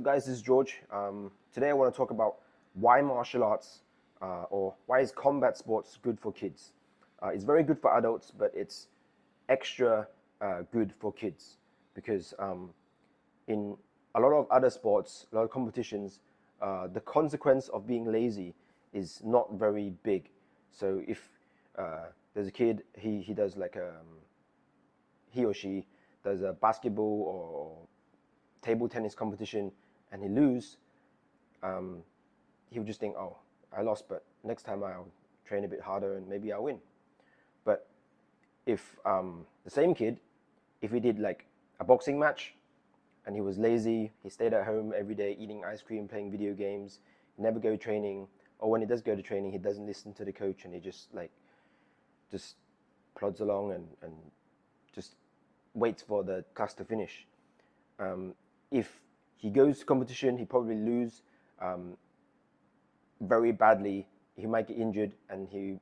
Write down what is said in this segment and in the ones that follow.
up, guys? This is George. Today I want to talk about why martial arts or why is combat sports good for kids. It's very good for adults, but it's extra good for kids because in a lot of other sports, a lot of competitions, the consequence of being lazy is not very big. So if there's a kid, he does like he or she does a basketball or table tennis competition and he lose, he would just think, oh, I lost, but next time I'll train a bit harder and maybe I'll win. But if the same kid, if he did like a boxing match and he was lazy, he stayed at home every day eating ice cream, playing video games, never go training, or when he does go to training, he doesn't listen to the coach and he just plods along and just waits for the class to finish. If he goes to competition, he probably lose very badly. He might get injured and he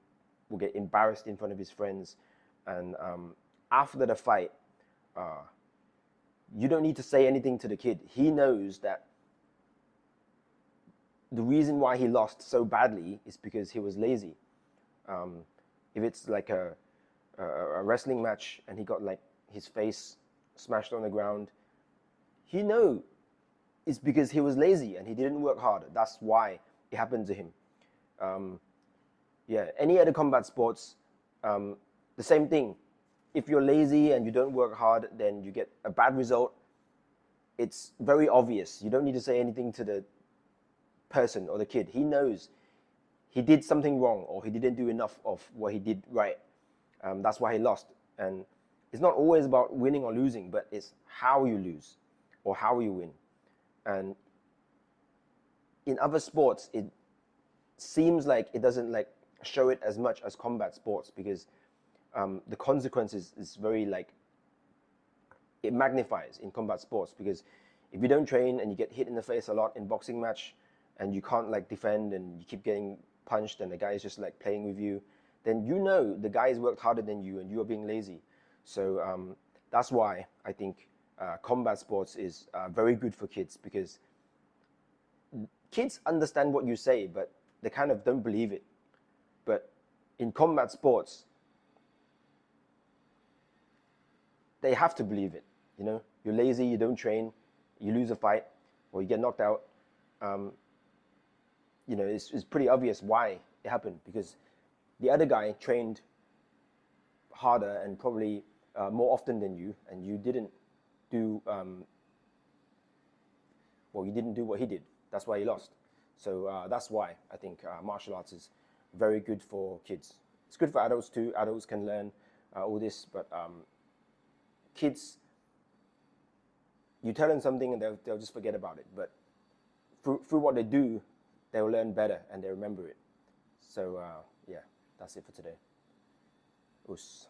will get embarrassed in front of his friends. And after the fight, you don't need to say anything to the kid. He knows that the reason why he lost so badly is because he was lazy. If it's like a wrestling match and he got like his face smashed on the ground, he know it's because he was lazy and he didn't work hard. That's why it happened to him. Any other combat sports, the same thing. If you're lazy and you don't work hard, then you get a bad result. It's very obvious. You don't need to say anything to the person or the kid. He knows he did something wrong or he didn't do enough of what he did right. That's why he lost. And it's not always about winning or losing, but it's how you lose or how you win. And in other sports, it seems like it doesn't like show it as much as combat sports because the consequences is very like, it magnifies in combat sports because if you don't train and you get hit in the face a lot in boxing match and you can't like defend and you keep getting punched and the guy is just like playing with you, then you know the guy has worked harder than you and you are being lazy. So that's why I think combat sports is very good for kids because kids understand what you say, but they kind of don't believe it. But in combat sports, they have to believe it. You know, you're lazy, you don't train, you lose a fight, or you get knocked out. You know, it's pretty obvious why it happened because the other guy trained harder and probably more often than you, and you didn't do you didn't do what he did. That's why he lost. So that's why I think martial arts is very good for kids. It's good for adults too. Adults can learn all this, but kids, you tell them something and they'll just forget about it. But through what they do, they'll learn better and they remember it. So yeah, that's it for today. Us.